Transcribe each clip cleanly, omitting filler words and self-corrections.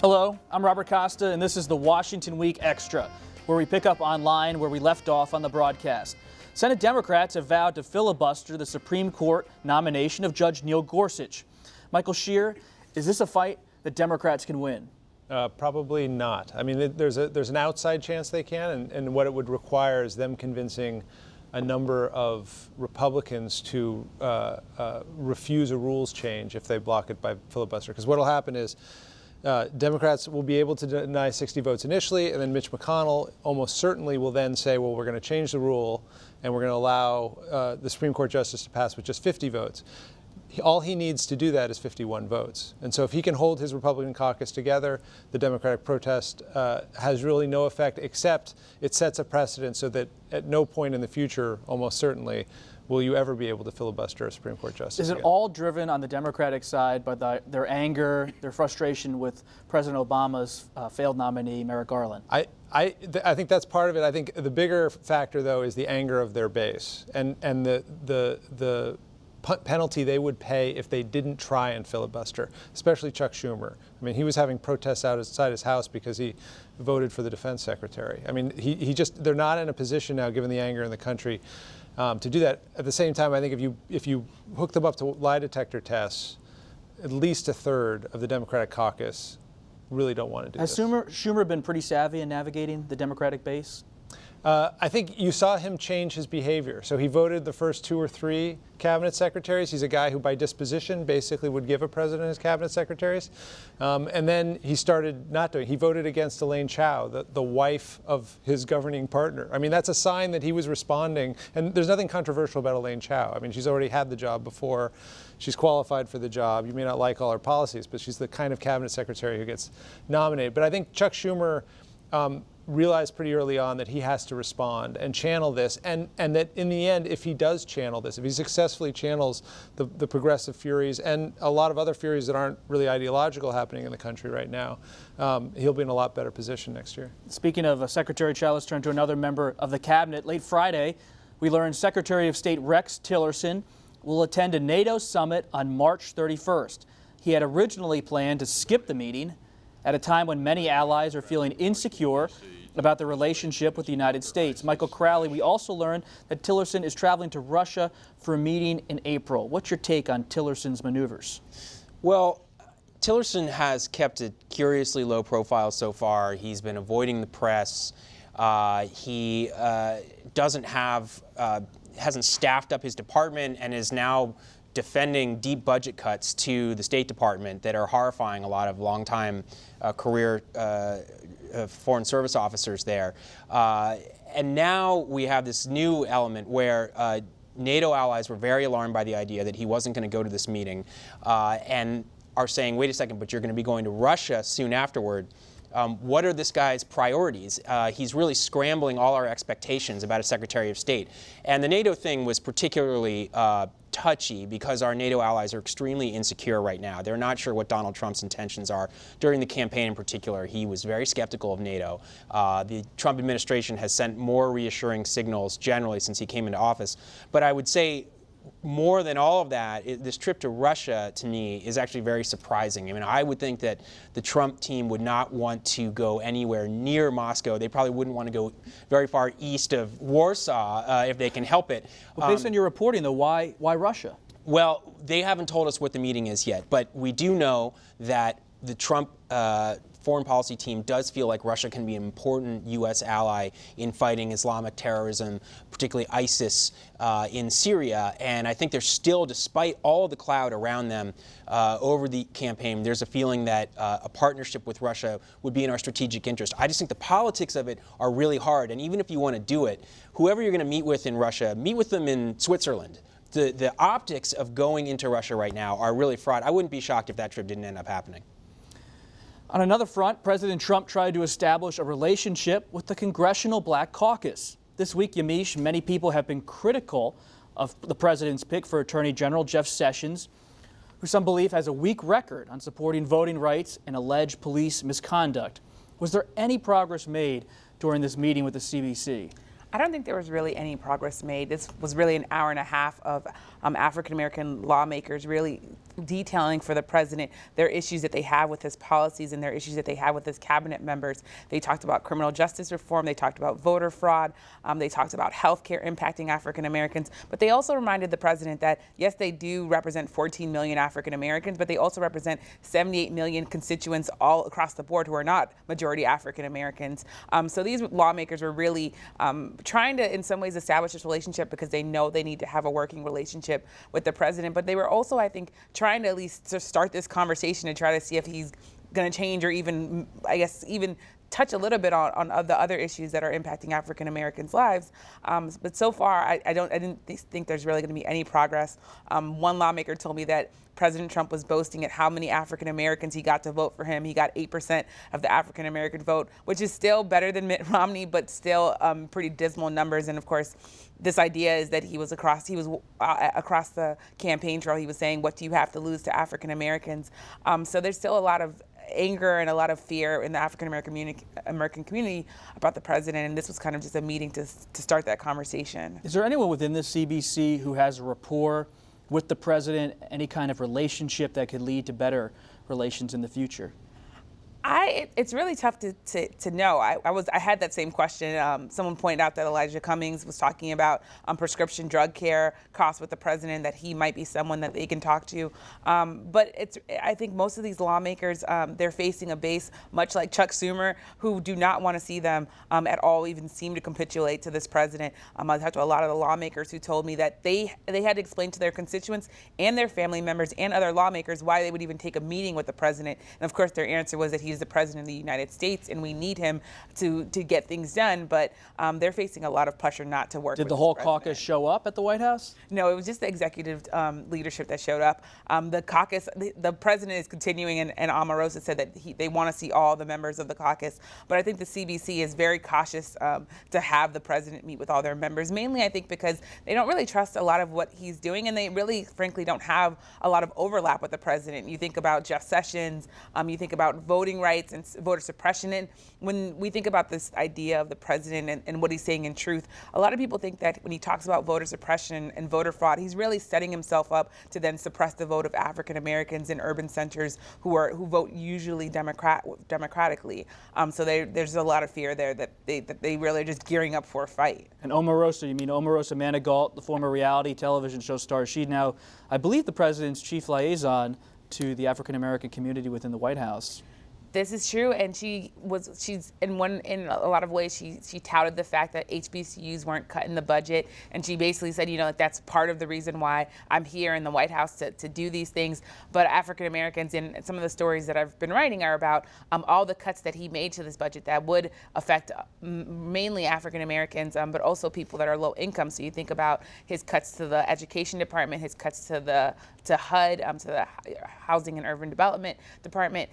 Hello, I'm Robert Costa, and this is the Washington Week Extra, where we pick up online where we left off on the broadcast. Senate Democrats have vowed to filibuster the Supreme Court nomination of Judge Neil Gorsuch. Michael Scheer, is this a fight that Democrats can win? Probably not. I mean, there's an outside chance they can, and what it would require is them convincing a number of Republicans to refuse a rules change if they block it by filibuster. Because what will happen is Democrats will be able to deny 60 votes initially, and then Mitch McConnell almost certainly will then say, well, we're going to change the rule, and we're going to allow the Supreme Court justice to pass with just 50 votes. All he needs to do that is 51 votes. And so if he can hold his Republican caucus together, the Democratic protest has really no effect, except it sets a precedent so that at no point in the future, almost certainly, will you ever be able to filibuster a Supreme Court justice. Is it all driven on the Democratic side by their anger, their frustration with President Obama's failed nominee, Merrick Garland? I think that's part of it. I think the bigger factor, though, is the anger of their base and the penalty they would pay if they didn't try and filibuster, especially Chuck Schumer. I mean, he was having protests outside his house because he voted for the defense secretary. I mean, they're not in a position now, given the anger in the country, to do that. At the same time, I think if you hook them up to lie detector tests, at least a third of the Democratic caucus really don't want to do this. Has Schumer been pretty savvy in navigating the Democratic base? I think you saw him change his behavior. So he voted the first 2 or 3 cabinet secretaries. He's a guy who, by disposition, basically would give a president his cabinet secretaries. And then he started not doing. He voted against Elaine Chao, the wife of his governing partner. I mean, that's a sign that he was responding. And there's nothing controversial about Elaine Chao. I mean, she's already had the job before. She's qualified for the job. You may not like all her policies, but she's the kind of cabinet secretary who gets nominated. But I think Chuck Schumer realized pretty early on that he has to respond and channel this, and that in the end, if he does channel this, if he successfully channels the progressive furies and a lot of other furies that aren't really ideological happening in the country right now, he'll be in a lot better position next year. Speaking of Secretary Chao, let's turn to another member of the cabinet. Late Friday, we learned Secretary of State Rex Tillerson will attend a NATO summit on March 31st. He had originally planned to skip the meeting at a time when many allies are feeling insecure about the relationship with the United States. Michael Crowley, we also learned that Tillerson is traveling to Russia for a meeting in April. What's your take on Tillerson's maneuvers? Well, Tillerson has kept a curiously low profile so far. He's been avoiding the press. He hasn't staffed up his department and is now defending deep budget cuts to the State Department that are horrifying a lot of longtime career Foreign Service officers there. And now we have this new element where NATO allies were very alarmed by the idea that he wasn't going to go to this meeting and are saying, wait a second, but you're going to be going to Russia soon afterward. What are this guy's priorities? He's really scrambling all our expectations about a Secretary of State. And the NATO thing was particularly touchy because our NATO allies are extremely insecure right now. They're not sure what Donald Trump's intentions are. During the campaign in particular, he was very skeptical of NATO. The Trump administration has sent more reassuring signals generally since he came into office. But I would say more than all of that, this trip to Russia, to me, is actually very surprising. I mean, I would think that the Trump team would not want to go anywhere near Moscow. They probably wouldn't want to go very far east of Warsaw if they can help it. Well, based on your reporting, though, why Russia? Well, they haven't told us what the meeting is yet, but we do know that the Trump foreign policy team does feel like Russia can be an important U.S. ally in fighting Islamic terrorism, particularly ISIS in Syria. And I think there's still, despite all the cloud around them over the campaign, there's a feeling that a partnership with Russia would be in our strategic interest. I just think the politics of it are really hard. And even if you want to do it, whoever you're going to meet with in Russia, meet with them in Switzerland. The optics of going into Russia right now are really fraught. I wouldn't be shocked if that trip didn't end up happening. On another front, President Trump tried to establish a relationship with the Congressional Black Caucus. This week, Yamiche, many people have been critical of the president's pick for Attorney General Jeff Sessions, who some believe has a weak record on supporting voting rights and alleged police misconduct. Was there any progress made during this meeting with the CBC? I don't think there was really any progress made. This was really an hour and a half of African-American lawmakers really detailing for the president their issues that they have with his policies and their issues that they have with his cabinet members. They talked about criminal justice reform. They talked about voter fraud. They talked about health care impacting African-Americans. But they also reminded the president that, yes, they do represent 14 million African-Americans, but they also represent 78 million constituents all across the board who are not majority African-Americans. So these lawmakers were really trying to, in some ways, establish this relationship because they know they need to have a working relationship with the president. But they were also, I think, trying to at least to start this conversation and try to see if he's going to change or even, I guess, even touch a little bit on the other issues that are impacting African Americans' lives. But so far, I didn't think there's really going to be any progress. One lawmaker told me that President Trump was boasting at how many African Americans he got to vote for him. He got 8% of the African American vote, which is still better than Mitt Romney, but still pretty dismal numbers. And of course, this idea is that he was across the campaign trail. He was saying, "What do you have to lose to African Americans?" So there's still a lot of anger and a lot of fear in the African American community about the president, and this was kind of just a meeting to start that conversation. Is there anyone within the CBC who has a rapport with the president, any kind of relationship that could lead to better relations in the future? It's really tough to know. I had that same question. Someone pointed out that Elijah Cummings was talking about prescription drug care costs with the president, that he might be someone that they can talk to. But I think most of these lawmakers, they're facing a base much like Chuck Schumer, who do not want to see them at all even seem to capitulate to this president. I talked to a lot of the lawmakers who told me that they had to explain to their constituents and their family members and other lawmakers why they would even take a meeting with the president. And of course, their answer was that he's the president of the United States and we need him to get things done. But they're facing a lot of pressure not to work with Did the whole caucus show up at the White House? No, it was just the executive leadership that showed up. The caucus, the president is continuing, and Omarosa said that they want to see all the members of the caucus. But I think the CBC is very cautious to have the president meet with all their members, mainly I think because they don't really trust a lot of what he's doing, and they really, frankly, don't have a lot of overlap with the president. You think about Jeff Sessions, you think about voting rights and voter suppression. And when we think about this idea of the president and what he's saying in truth, a lot of people think that when he talks about voter suppression and voter fraud, he's really setting himself up to then suppress the vote of African Americans in urban centers who vote usually democratically. So there's a lot of fear there that they really are just gearing up for a fight. And Omarosa, you mean Omarosa Manigault, the former reality television show star? She's now, I believe, the president's chief liaison to the African American community within the White House. This is true, and she's in a lot of ways she touted the fact that HBCUs weren't cut in the budget, and she basically said, that's part of the reason why I'm here in the White House to do these things. But African Americans, and some of the stories that I've been writing are about all the cuts that he made to this budget that would affect mainly African Americans, but also people that are low income. So you think about his cuts to the education department, his cuts to HUD, to the Housing and Urban Development Department.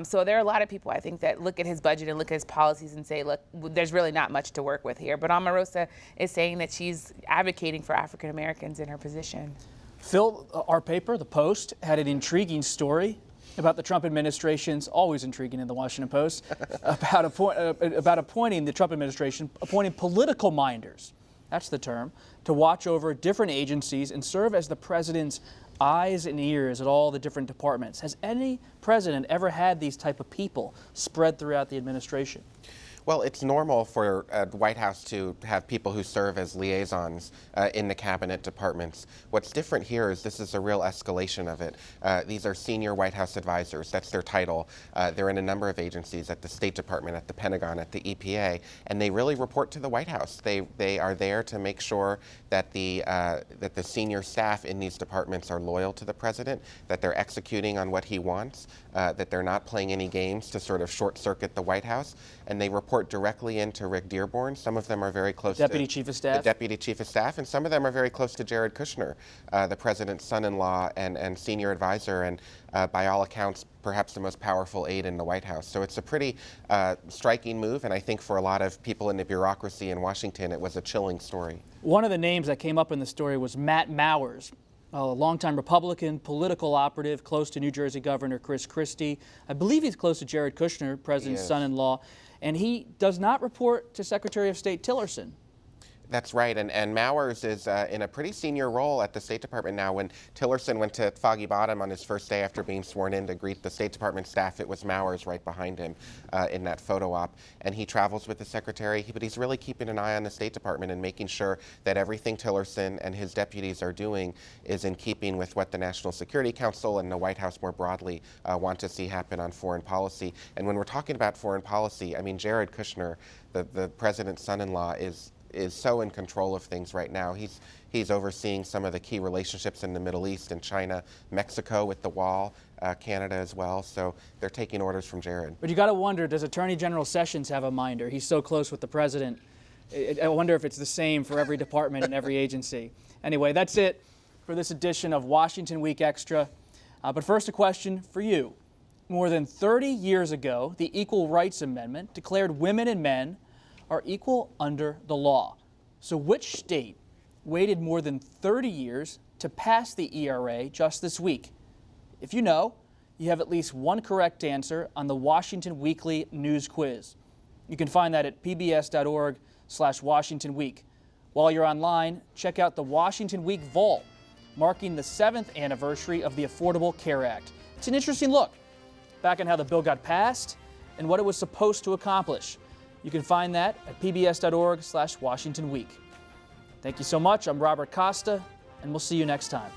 So there are a lot of people, I think, that look at his budget and look at his policies and say, look, there's really not much to work with here. But Omarosa is saying that she's advocating for African Americans in her position. Phil, our paper, The Post, had an intriguing story about the Trump administration's, always intriguing in the Washington Post, about appointing the Trump administration, appointing political minders, that's the term, to watch over different agencies and serve as the president's eyes and ears at all the different departments. Has any president ever had these type of people spread throughout the administration? Well, it's normal for the White House to have people who serve as liaisons in the cabinet departments. What's different here is this is a real escalation of it. These are senior White House advisors. That's their title. They're in a number of agencies, at the State Department, at the Pentagon, at the EPA, and they really report to the White House. They are there to make sure that the senior staff in these departments are loyal to the president, that they're executing on what he wants, that they're not playing any games to sort of short-circuit the White House, and they report directly into Rick Dearborn. Some of them are very close to Deputy Chief of Staff. The Deputy Chief of Staff, and some of them are very close to Jared Kushner, the president's son-in-law and senior advisor, and by all accounts, perhaps the most powerful aide in the White House. So it's a pretty striking move, and I think for a lot of people in the bureaucracy in Washington, it was a chilling story. One of the names that came up in the story was Matt Mowers, a longtime Republican political operative, close to New Jersey Governor Chris Christie. I believe he's close to Jared Kushner, president's son-in-law, and he does not report to Secretary of State Tillerson. That's right, and Mowers is in a pretty senior role at the State Department now. When Tillerson went to Foggy Bottom on his first day after being sworn in to greet the State Department staff, it was Mowers right behind him in that photo op. And he travels with the Secretary, but he's really keeping an eye on the State Department and making sure that everything Tillerson and his deputies are doing is in keeping with what the National Security Council and the White House more broadly want to see happen on foreign policy. And when we're talking about foreign policy, I mean, Jared Kushner, the president's son-in-law, is so in control of things right now. He's overseeing some of the key relationships in the Middle East and China, Mexico with the wall, Canada as well. So they're taking orders from Jared. But you got to wonder, does Attorney General Sessions have a minder? He's so close with the president. I wonder if it's the same for every department and every agency. Anyway, that's it for this edition of Washington Week Extra. But first, a question for you. More than 30 years ago, the Equal Rights Amendment declared women and men are equal under the law. So which state waited more than 30 years to pass the ERA just this week? If you know, you have at least one correct answer on the Washington Weekly News Quiz. You can find that at pbs.org/Washington Week. While you're online, check out the Washington Week Vault, marking the 7th anniversary of the Affordable Care Act. It's an interesting look back on how the bill got passed and what it was supposed to accomplish. You can find that at pbs.org/Washington Week. Thank you so much. I'm Robert Costa, and we'll see you next time.